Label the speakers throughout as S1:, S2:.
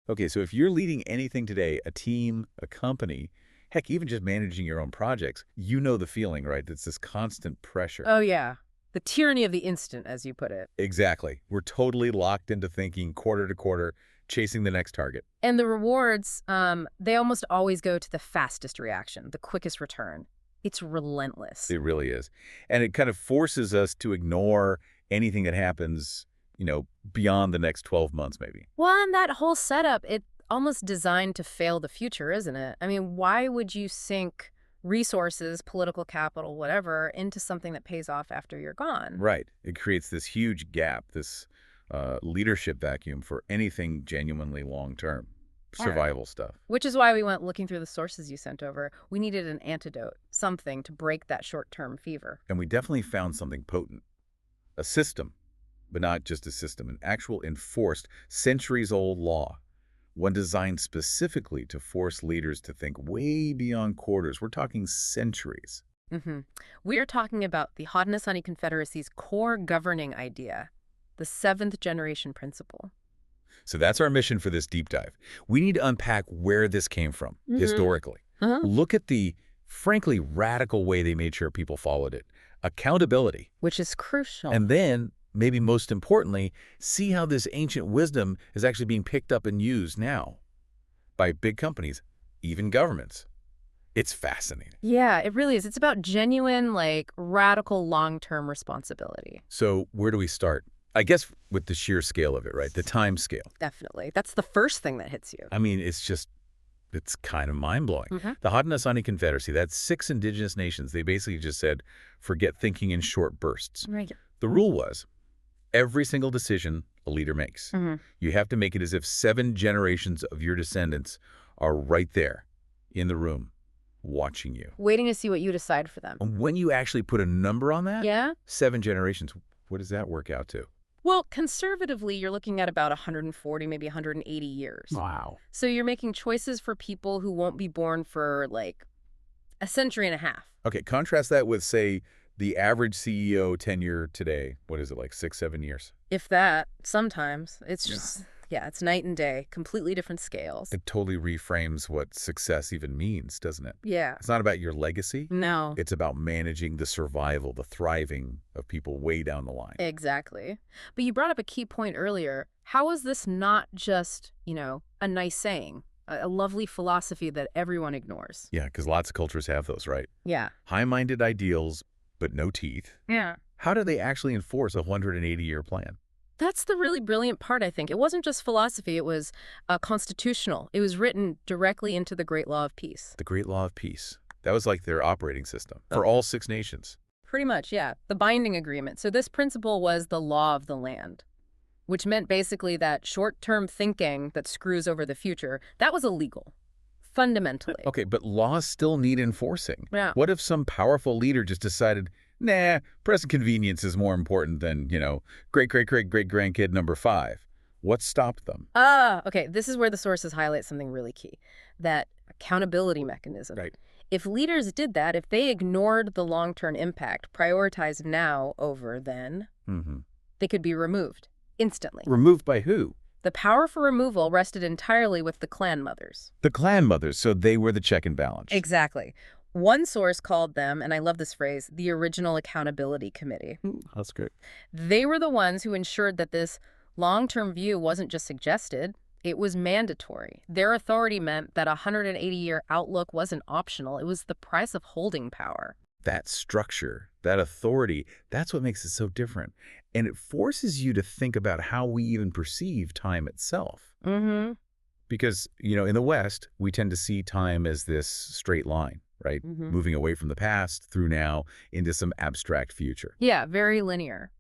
S1: Okay, so if you're leading anything today, a team, a company, heck, even just managing your own projects, you know the feeling, right? It's this constant pressure.
S2: Oh, yeah. The tyranny of the instant, as you put it.
S1: Exactly. We're totally locked into thinking quarter to quarter, chasing the next target.
S2: And the rewards, they almost always go to the fastest reaction, the quickest return. It's relentless.
S1: It really is. And it kind of forces us to ignore anything that happens, beyond the next 12 months maybe.
S2: Well, and that whole setup, it's almost designed to fail the future, isn't it? I mean, why would you sink resources, political capital, whatever, into something that pays off after you're gone?
S1: Right. It creates this huge gap, this leadership vacuum for anything genuinely long-term, survival stuff.
S2: Which is why we went looking through the sources you sent over. We needed an antidote, something to break that short-term fever.
S1: And we definitely found something potent. A system, but not just a system, an actual enforced, centuries-old law. One designed specifically to force leaders to think way beyond quarters. We're talking centuries.
S2: We're talking about the Haudenosaunee Confederacy's core governing idea, the seventh generation principle.
S1: So that's our mission for this deep dive. We need to unpack where this came from, historically. Look at the, frankly, radical way they made sure people followed it. Accountability.
S2: Which is crucial.
S1: And then, maybe most importantly, see how this ancient wisdom is actually being picked up and used now by big companies, even governments. It's fascinating.
S2: Yeah, it really is. It's about genuine, radical long-term responsibility.
S1: So where do we start? I guess with the sheer scale of it, right? The time scale.
S2: Definitely. That's the first thing that hits you.
S1: I mean, it's kind of mind-blowing. The Haudenosaunee Confederacy, that's 6 indigenous nations. They basically just said, forget thinking in short bursts.
S2: Right.
S1: The rule was, every single decision a leader makes, you have to make it as if 7 generations of your descendants are right there in the room watching you.
S2: Waiting to see what you decide for them.
S1: And when you actually put a number on that,
S2: Yeah?
S1: 7 generations, what does that work out to?
S2: Well, conservatively, you're looking at about 140, maybe 180 years.
S1: Wow.
S2: So you're making choices for people who won't be born for, a century and a half.
S1: Okay, contrast that with, say, the average CEO tenure today. What is it, 6, 7 years?
S2: If that, sometimes. It's just, it's night and day, completely different scales.
S1: It totally reframes what success even means, doesn't it?
S2: Yeah.
S1: It's not about your legacy.
S2: No.
S1: It's about managing the survival, the thriving of people way down the line.
S2: Exactly. But you brought up a key point earlier. How is this not just, a nice saying, a lovely philosophy that everyone ignores?
S1: Yeah, because lots of cultures have those, right?
S2: Yeah.
S1: High-minded ideals, but no teeth.
S2: Yeah.
S1: How do they actually enforce a 180-year plan?
S2: That's the really brilliant part, I think. It wasn't just philosophy. It was constitutional. It was written directly into the Great Law of Peace.
S1: The Great Law of Peace. That was like their operating system for all 6 nations.
S2: Pretty much, yeah. The binding agreement. So this principle was the law of the land, which meant basically that short-term thinking that screws over the future, that was illegal, fundamentally.
S1: Okay, but laws still need enforcing.
S2: Yeah.
S1: What if some powerful leader just decided, nah, present convenience is more important than, great-great-great-great-grandkid number 5? What stopped them?
S2: Okay, this is where the sources highlight something really key, that accountability mechanism.
S1: Right.
S2: If leaders did that, if they ignored the long-term impact, prioritized now over then, they could be removed instantly.
S1: Removed by who?
S2: The power for removal rested entirely with the clan mothers.
S1: The clan mothers, so they were the check and balance.
S2: Exactly. One source called them, and I love this phrase, the original accountability committee.
S1: That's great.
S2: They were the ones who ensured that this long-term view wasn't just suggested, it was mandatory. Their authority meant that a 180-year outlook wasn't optional. It was the price of holding power.
S1: That structure, that authority, that's what makes it so different. And it forces you to think about how we even perceive time itself. Because, in the West, we tend to see time as this straight line, right? Moving away from the past through now into some abstract future.
S2: Yeah, very linear.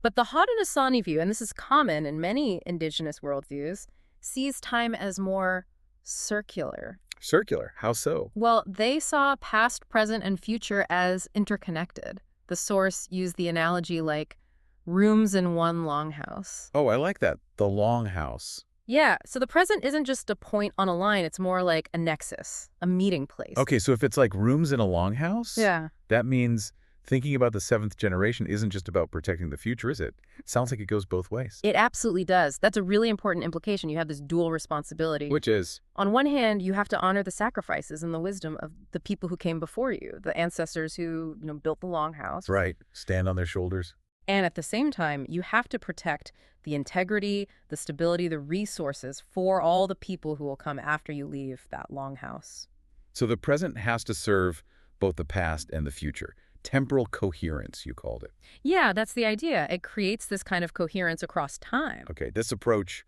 S2: But the Haudenosaunee view, and this is common in many indigenous worldviews, sees time as more circular.
S1: Circular? How so?
S2: Well, they saw past, present, and future as interconnected. The source used the analogy like rooms in one longhouse.
S1: Oh, I like that. The longhouse.
S2: Yeah, so the present isn't just a point on a line. It's more like a nexus, a meeting place.
S1: Okay, so if it's like rooms in a longhouse,
S2: Yeah.
S1: that means Thinking about the seventh generation isn't just about protecting the future, is it? Sounds like it goes both ways.
S2: It absolutely does. That's a really important implication. You have this dual responsibility.
S1: Which is?
S2: On one hand, you have to honor the sacrifices and the wisdom of the people who came before you, the ancestors who, built the Longhouse.
S1: Right. Stand on their shoulders.
S2: And at the same time, you have to protect the integrity, the stability, the resources for all the people who will come after you leave that Longhouse.
S1: So the present has to serve both the past and the future. Temporal coherence, you called it.
S2: Yeah, that's the idea. It creates this kind of coherence across time.
S1: Okay, this approach,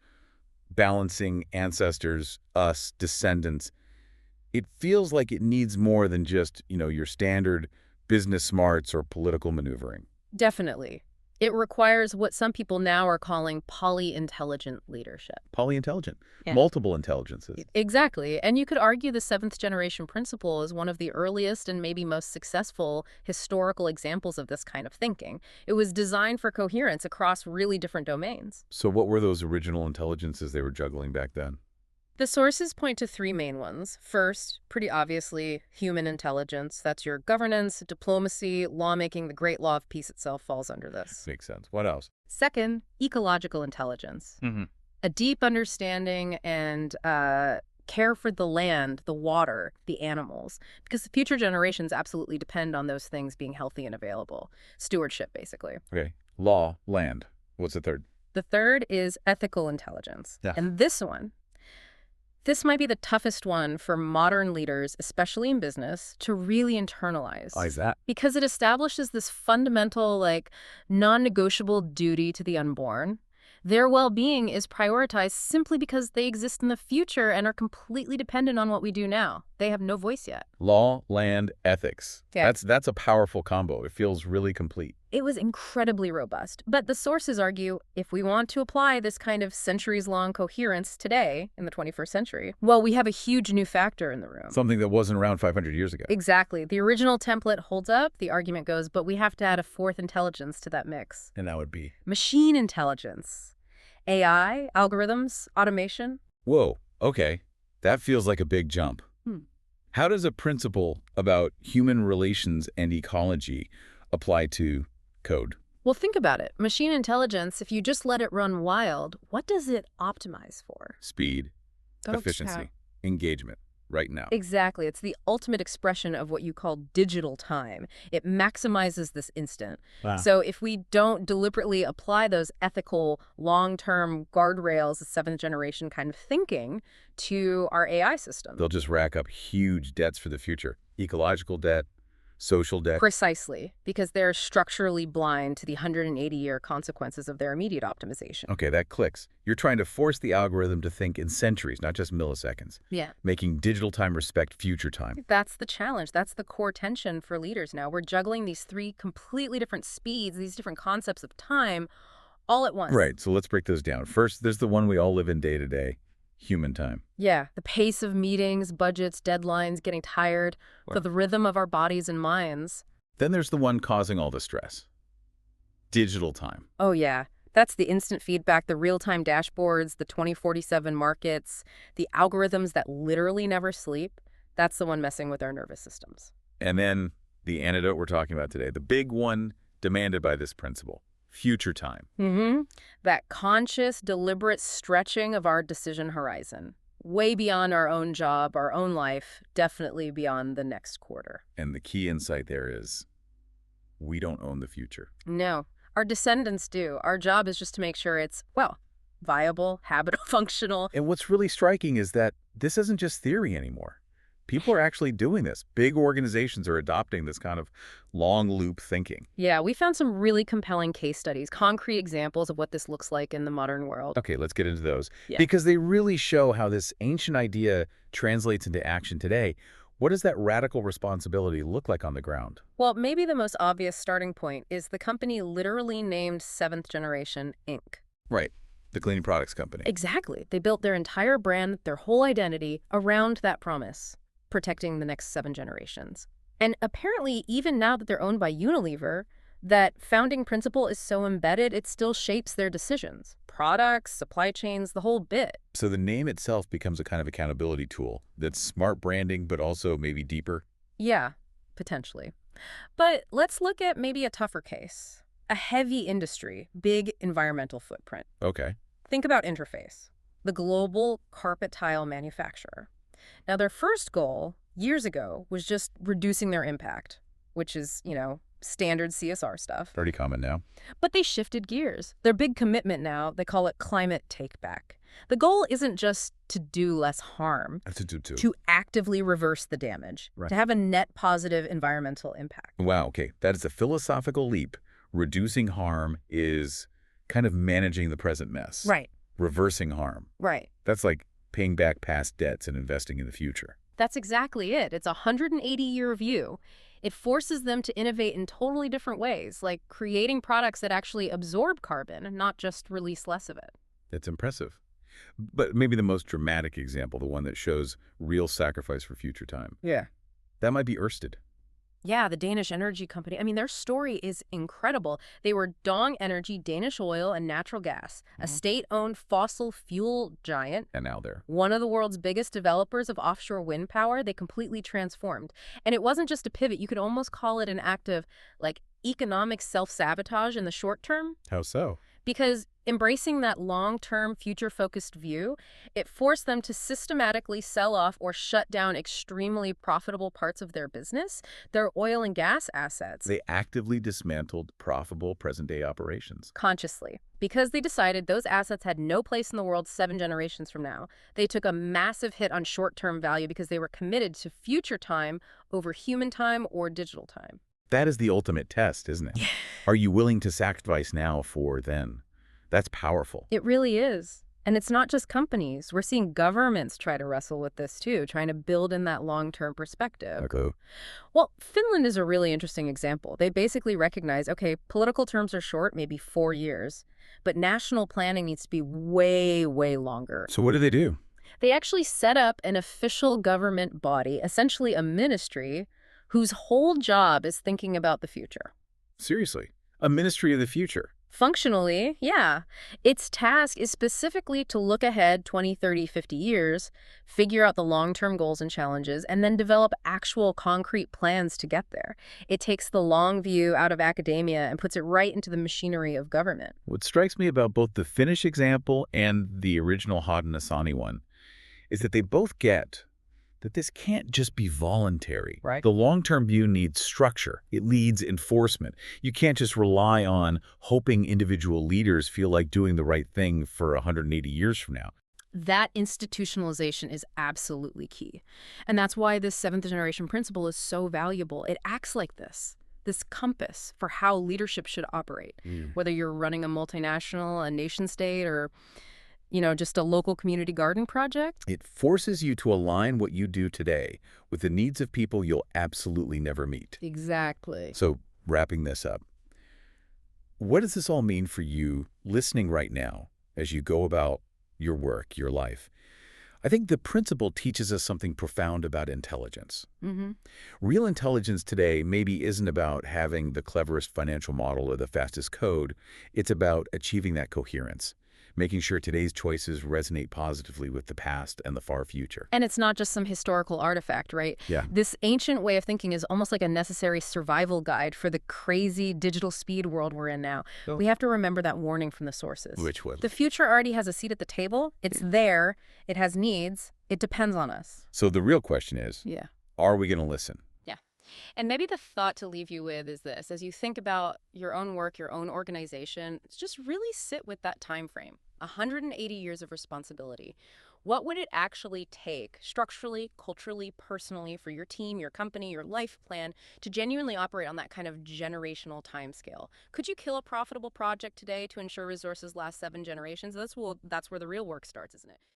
S1: balancing ancestors, us, descendants, it feels like it needs more than just, your standard business smarts or political maneuvering.
S2: Definitely. It requires what some people now are calling polyintelligent leadership.
S1: Polyintelligent.
S2: Yeah.
S1: Multiple intelligences.
S2: Exactly. And you could argue the seventh generation principle is one of the earliest and maybe most successful historical examples of this kind of thinking. It was designed for coherence across really different domains.
S1: So what were those original intelligences they were juggling back then?
S2: The sources point to three main ones. First, pretty obviously, human intelligence. That's your governance, diplomacy, lawmaking. The Great Law of Peace itself falls under this.
S1: Makes sense. What else?
S2: Second, ecological intelligence. A deep understanding and care for the land, the water, the animals, because the future generations absolutely depend on those things being healthy and available. Stewardship, basically.
S1: Okay. Law, land. What's the third?
S2: The third is ethical intelligence.
S1: Yeah.
S2: And this might be the toughest one for modern leaders, especially in business, to really internalize.
S1: Why is that?
S2: Because it establishes this fundamental, non-negotiable duty to the unborn. Their well-being is prioritized simply because they exist in the future and are completely dependent on what we do now. They have no voice yet.
S1: Law, land, ethics.
S2: Yeah.
S1: That's a powerful combo. It feels really complete.
S2: It was incredibly robust. But the sources argue if we want to apply this kind of centuries-long coherence today in the 21st century, well, we have a huge new factor in the room.
S1: Something that wasn't around 500 years ago.
S2: Exactly. The original template holds up, the argument goes, but we have to add a fourth intelligence to that mix.
S1: And that would be?
S2: Machine intelligence. AI, algorithms, automation.
S1: Whoa, okay. That feels like a big jump. How does a principle about human relations and ecology apply to code?
S2: Well, think about it. Machine intelligence, if you just let it run wild, what does it optimize for?
S1: Speed, efficiency, engagement, right now.
S2: Exactly. It's the ultimate expression of what you call digital time. It maximizes this instant.
S1: Wow.
S2: So if we don't deliberately apply those ethical, long-term guardrails, the seventh generation kind of thinking to our AI system.
S1: They'll just rack up huge debts for the future. Ecological debt, social debt.
S2: Precisely, because they're structurally blind to the 180-year consequences of their immediate optimization.
S1: Okay, that clicks. You're trying to force the algorithm to think in centuries, not just milliseconds.
S2: Yeah.
S1: Making digital time respect future time.
S2: That's the challenge. That's the core tension for leaders now. We're juggling these three completely different speeds, these different concepts of time, all at once.
S1: Right, so let's break those down. First, there's the one we all live in day to day. Human time.
S2: Yeah, the pace of meetings, budgets, deadlines, getting tired, for the rhythm of our bodies and minds.
S1: Then there's the one causing all the stress. Digital time.
S2: Oh, yeah. That's the instant feedback, the real-time dashboards, the 2047 markets, the algorithms that literally never sleep. That's the one messing with our nervous systems.
S1: And then the antidote we're talking about today, the big one demanded by this principle. Future time.
S2: That conscious, deliberate stretching of our decision horizon. Way beyond our own job, our own life, definitely beyond the next quarter.
S1: And the key insight there is, we don't own the future.
S2: No, our descendants do. Our job is just to make sure it's, viable, functional.
S1: And what's really striking is that this isn't just theory anymore. People are actually doing this. Big organizations are adopting this kind of long loop thinking.
S2: Yeah, we found some really compelling case studies, concrete examples of what this looks like in the modern world.
S1: Okay, let's get into those.
S2: Yeah.
S1: Because they really show how this ancient idea translates into action today. What does that radical responsibility look like on the ground?
S2: Well, maybe the most obvious starting point is the company literally named Seventh Generation Inc.
S1: Right, the cleaning products company.
S2: Exactly. They built their entire brand, their whole identity around that promise. Protecting the next 7 generations. And apparently, even now that they're owned by Unilever, that founding principle is so embedded, it still shapes their decisions. Products, supply chains, the whole bit.
S1: So the name itself becomes a kind of accountability tool that's smart branding, but also maybe deeper.
S2: Yeah. potentially. But let's look at maybe a tougher case. A heavy industry, big environmental footprint.
S1: Okay.
S2: Think about Interface, the global carpet tile manufacturer. Now, their first goal, years ago, was just reducing their impact, which is, standard CSR stuff.
S1: Pretty common now.
S2: But they shifted gears. Their big commitment now, they call it climate take-back. The goal isn't just to do less harm, to actively reverse the damage,
S1: Right.
S2: to have a net positive environmental impact.
S1: Wow, okay. That is a philosophical leap. Reducing harm is kind of managing the present mess.
S2: Right.
S1: Reversing harm.
S2: Right.
S1: That's like paying back past debts and investing in the future.
S2: That's exactly it. It's a 180-year view. It forces them to innovate in totally different ways, like creating products that actually absorb carbon, not just release less of it.
S1: That's impressive. But maybe the most dramatic example, the one that shows real sacrifice for future time.
S2: Yeah.
S1: That might be Ørsted.
S2: Yeah, the Danish energy company. I mean, their story is incredible. They were Dong Energy, Danish oil and natural gas, a state-owned fossil fuel giant.
S1: And now they're
S2: One of the world's biggest developers of offshore wind power. They completely transformed. And it wasn't just a pivot. You could almost call it an act of, economic self-sabotage in the short term.
S1: How so?
S2: Because embracing that long-term, future-focused view, it forced them to systematically sell off or shut down extremely profitable parts of their business, their oil and gas assets.
S1: They actively dismantled profitable present-day operations.
S2: Consciously. Because they decided those assets had no place in the world 7 generations from now. They took a massive hit on short-term value because they were committed to future time over human time or digital time.
S1: That is the ultimate test, isn't it? Are you willing to sacrifice now for then? That's powerful.
S2: It really is. And it's not just companies. We're seeing governments try to wrestle with this too, trying to build in that long-term perspective.
S1: Okay.
S2: Well, Finland is a really interesting example. They basically recognize, okay, political terms are short, maybe 4 years, but national planning needs to be way, way longer.
S1: So what do?
S2: They actually set up an official government body, essentially a ministry, whose whole job is thinking about the future.
S1: Seriously? A ministry of the future?
S2: Functionally, yeah. Its task is specifically to look ahead 20, 30, 50 years, figure out the long-term goals and challenges, and then develop actual concrete plans to get there. It takes the long view out of academia and puts it right into the machinery of government.
S1: What strikes me about both the Finnish example and the original Haudenosaunee one is that they both get that this can't just be voluntary.
S2: Right.
S1: The long-term view needs structure. It needs enforcement. You can't just rely on hoping individual leaders feel like doing the right thing for 180 years from now.
S2: That institutionalization is absolutely key. And that's why this 7th generation principle is so valuable. It acts like this compass for how leadership should operate, whether you're running a multinational, a nation state, or just a local community garden project.
S1: It forces you to align what you do today with the needs of people you'll absolutely never meet.
S2: Exactly.
S1: So, wrapping this up, what does this all mean for you listening right now as you go about your work, your life? I think the principle teaches us something profound about intelligence. Real intelligence today maybe isn't about having the cleverest financial model or the fastest code. It's about achieving that coherence, making sure today's choices resonate positively with the past and the far future.
S2: And it's not just some historical artifact, right?
S1: Yeah.
S2: This ancient way of thinking is almost like a necessary survival guide for the crazy digital speed world we're in now.
S1: Oh.
S2: We have to remember that warning from the sources.
S1: Which one?
S2: The future already has a seat at the table. It's there. It has needs. It depends on us.
S1: So the real question is,
S2: Yeah.
S1: are we going to listen?
S2: And maybe the thought to leave you with is this. As you think about your own work, your own organization, just really sit with that time frame. 180 years of responsibility. What would it actually take structurally, culturally, personally for your team, your company, your life plan to genuinely operate on that kind of generational timescale? Could you kill a profitable project today to ensure resources last 7 generations? That's where the real work starts, isn't it?